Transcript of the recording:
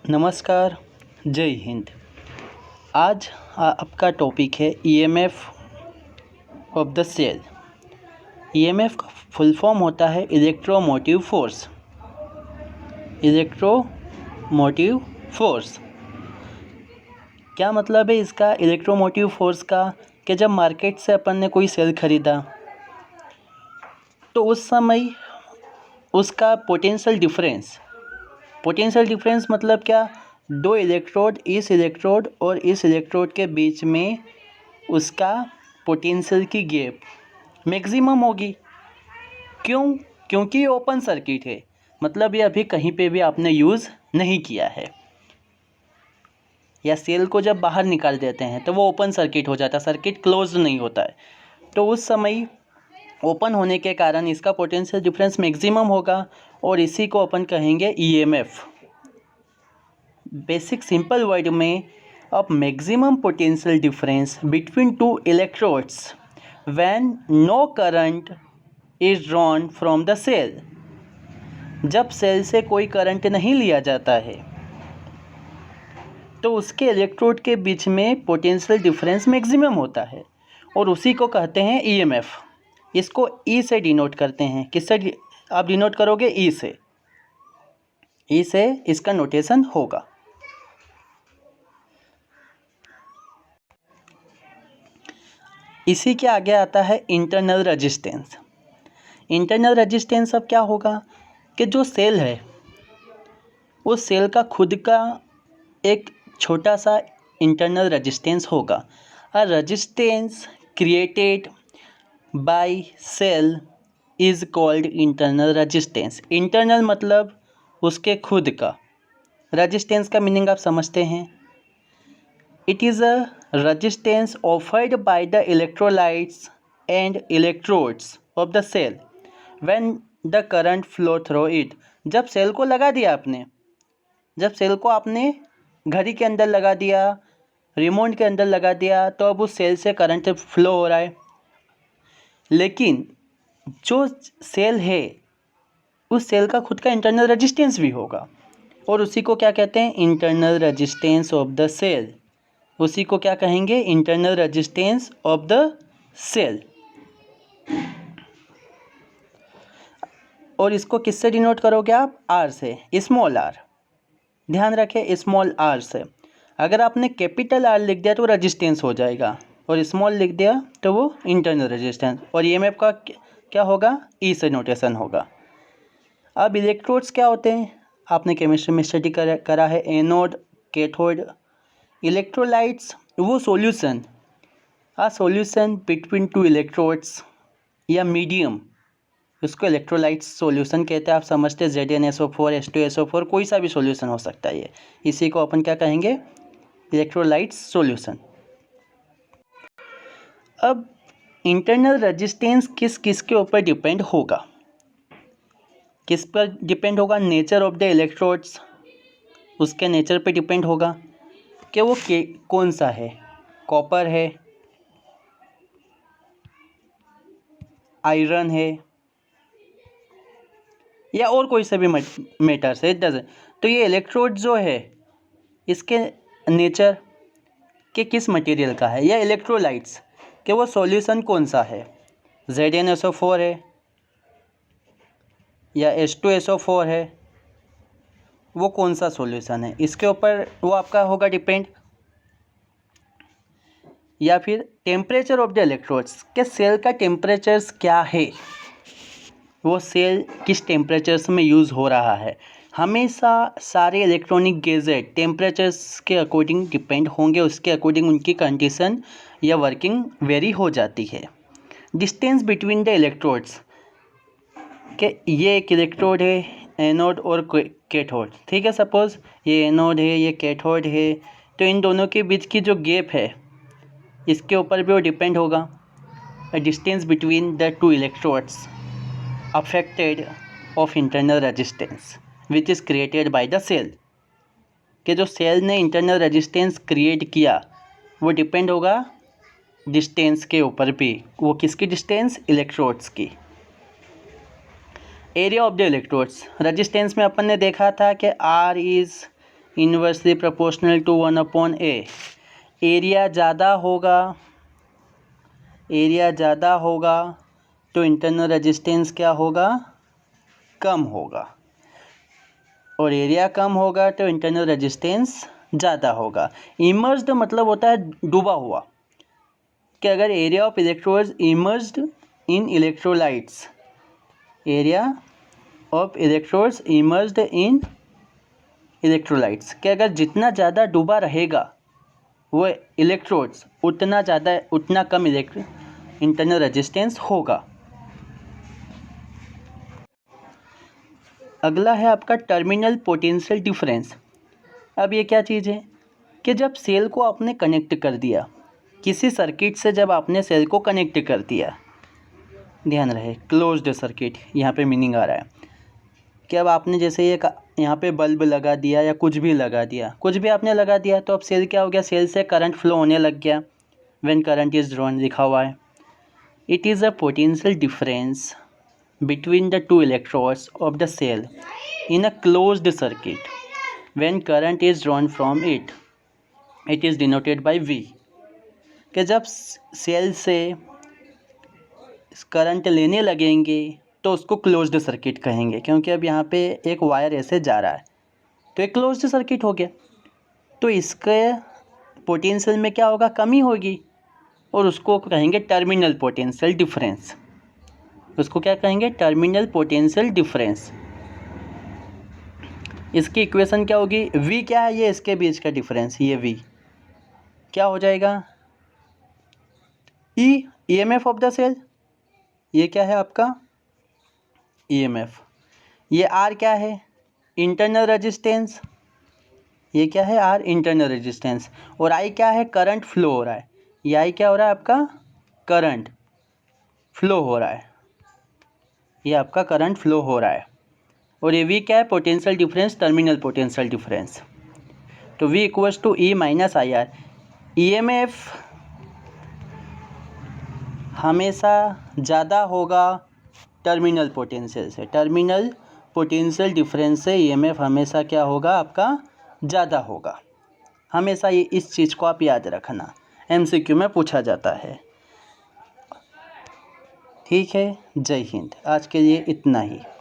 नमस्कार, जय हिंद। आज आपका टॉपिक है EMF of the cell. EMF का फुल फॉर्म होता है इलेक्ट्रोमोटिव फोर्स। इलेक्ट्रोमोटिव फोर्स क्या मतलब है इसका इलेक्ट्रोमोटिव फोर्स का? कि जब मार्केट से अपन ने कोई सेल खरीदा तो उस समय उसका पोटेंशियल डिफरेंस मतलब क्या? दो इलेक्ट्रोड, इस इलेक्ट्रोड और इस इलेक्ट्रोड के बीच में उसका पोटेंशियल की गैप मैक्सिमम होगी। क्यों? क्योंकि ये ओपन सर्किट है, मतलब ये अभी कहीं पे भी आपने यूज़ नहीं किया है। या सेल को जब बाहर निकाल देते हैं तो वो ओपन सर्किट हो जाता है, सर्किट क्लोज नहीं होता है। तो उस समय ओपन होने के कारण इसका पोटेंशियल डिफरेंस मैक्सिमम होगा और इसी को अपन कहेंगे ईएमएफ। बेसिक सिंपल वर्ड में, अब maximum potential difference between two electrodes when no current is drawn from the cell. जब सेल से कोई करंट नहीं लिया जाता है तो उसके इलेक्ट्रोड के बीच में पोटेंशियल डिफरेंस मैक्सिमम होता है और उसी को कहते हैं ईएमएफ। इसको ई से डिनोट करते हैं। किससे आप डिनोट करोगे? ई से। ई से इसका नोटेशन होगा। इसी के आगे आता है इंटरनल रेजिस्टेंस। इंटरनल रेजिस्टेंस अब क्या होगा कि जो सेल है उस सेल का खुद का एक छोटा सा इंटरनल रेजिस्टेंस होगा। A resistance created by cell is called internal resistance. Internal मतलब उसके खुद का, रेजिस्टेंस का मीनिंग आप समझते हैं। It is a resistance offered by the electrolytes and electrodes of the cell when the current flow through it। जब cell को लगा दिया आपने, जब सेल को आपने घड़ी के अंदर लगा दिया, रिमोट के अंदर लगा दिया, तो अब उस सेल से करंट फ्लो हो रहा है। लेकिन जो सेल है उस सेल का खुद का इंटरनल रेजिस्टेंस भी होगा और उसी को क्या कहते हैं? Internal resistance of the cell. उसी को क्या कहेंगे? Internal resistance of the cell. और इसको किससे डिनोट करोगे आप? आर से, स्मॉल आर। ध्यान रखें, स्मॉल आर से। अगर आपने कैपिटल आर लिख दिया तो रेजिस्टेंस हो जाएगा और स्मॉल लिख दिया तो वो इंटरनल रेजिस्टेंस। और ईएमएफ का क्या होगा? ई से नोटेशन होगा। अब इलेक्ट्रोड्स क्या होते हैं? आपने केमिस्ट्री में स्टडी करा है, एनोड, कैथोड। इलेक्ट्रोलाइट्स वो solution, solution between two electrodes या मीडियम, उसको इलेक्ट्रोलाइट्स सॉल्यूशन कहते हैं। आप समझते हैं ZnSO4, H2SO4, कोई सा भी सॉल्यूशन हो सकता है ये। इसी को अपन क्या कहेंगे? Electrolytes solution. अब इंटरनल रेजिस्टेंस किस किस के ऊपर डिपेंड होगा? किस पर डिपेंड होगा? नेचर ऑफ द इलेक्ट्रोड्स, उसके नेचर पे डिपेंड होगा कि वो कौन सा है, कॉपर है, आयरन है या और कोई सा भी मेटर्स है, तो ये इलेक्ट्रोड जो है इसके नेचर के किस मटेरियल का है, या इलेक्ट्रोलाइट्स के वो सॉल्यूशन कौन सा है, ZnSO4 है या H2SO4 है, वो कौन सा सॉल्यूशन है, इसके ऊपर वो आपका होगा डिपेंड। या फिर टेम्परेचर ऑफ द इलेक्ट्रोड्स, के सेल का टेम्परेचर्स क्या है, वो सेल किस टेम्परेचर्स में यूज़ हो रहा है। हमेशा सारे इलेक्ट्रॉनिक गैजेट टेम्परेचर्स के अकॉर्डिंग डिपेंड होंगे, उसके अकॉर्डिंग उनकी कंडीशन या वर्किंग वेरी हो जाती है। डिस्टेंस बिटवीन द इलेक्ट्रोड्स, के ये एक इलेक्ट्रोड है, एनोड और कैथोड, ठीक है। सपोज़ ये एनोड है, ये कैथोड है, तो इन दोनों के बीच की जो गैप है इसके ऊपर भी वो डिपेंड होगा। Distance between the two electrodes affected of internal resistance which is created by the cell, कि जो सेल ने इंटरनल रेजिस्टेंस क्रिएट किया वो डिपेंड होगा डिस्टेंस के ऊपर भी। वो किसकी डिस्टेंस? इलेक्ट्रोड्स की। Area of the electrodes, resistance में अपन ने देखा था कि R is inversely proportional to 1/a। Area ज़्यादा होगा तो इंटरनल रेजिस्टेंस क्या होगा, कम होगा, और एरिया कम होगा तो इंटरनल रेजिस्टेंस ज़्यादा होगा। इमर्ज्ड मतलब होता है डूबा हुआ, कि अगर area of electrodes emerged in electrolytes, area of electrodes emerged in electrolytes, कि अगर जितना ज़्यादा डूबा रहेगा वो इलेक्ट्रोड्स उतना कम इंटरनल रेजिस्टेंस होगा। अगला है आपका टर्मिनल पोटेंशियल डिफरेंस। अब ये क्या चीज़ है कि जब सेल को आपने कनेक्ट कर दिया किसी सर्किट से, जब आपने सेल को कनेक्ट कर दिया, ध्यान रहे क्लोज्ड सर्किट यहाँ पे मीनिंग आ रहा है कि अब आपने जैसे ये यहाँ पे बल्ब लगा दिया या कुछ भी आपने लगा दिया, तो अब सेल क्या हो गया, सेल से करंट फ्लो होने लग गया। व्हेन करंट इज ड्रॉन लिखा हुआ है, it is a potential difference between the two electrodes of the cell in a closed circuit when current is drawn from it. It is denoted by V। कि जब cell से current लेने लगेंगे तो उसको क्लोज्ड सर्किट कहेंगे, क्योंकि अब यहाँ पे एक वायर ऐसे जा रहा है तो एक क्लोज्ड सर्किट हो गया, तो इसके पोटेंशियल में क्या होगा, कमी होगी, और उसको कहेंगे टर्मिनल पोटेंशियल डिफरेंस। उसको क्या कहेंगे, टर्मिनल पोटेंशियल डिफरेंस। इसकी इक्वेशन क्या होगी, V क्या है, ये इसके बीच का डिफरेंस, ये V क्या हो जाएगा, EMF ऑफ द सेल, ये क्या है आपका EMF, ये R क्या है, इंटरनल रेजिस्टेंस, ये क्या है R इंटरनल रेजिस्टेंस, और I क्या है, करंट फ्लो हो रहा है, ये I क्या हो रहा है आपका, करंट फ्लो हो रहा है, ये आपका करंट फ्लो हो रहा है, और ये V क्या है, potential difference, terminal potential difference. तो V equals to E minus IR। EMF हमेशा ज़्यादा होगा टर्मिनल पोटेंशियल से, टर्मिनल पोटेंशियल डिफरेंस से EMF हमेशा क्या होगा, आपका ज़्यादा होगा। हमेशा ये इस चीज़ को आप याद रखना, MCQ में पूछा जाता है। ठीक है, जय हिंद। आज के लिए इतना ही।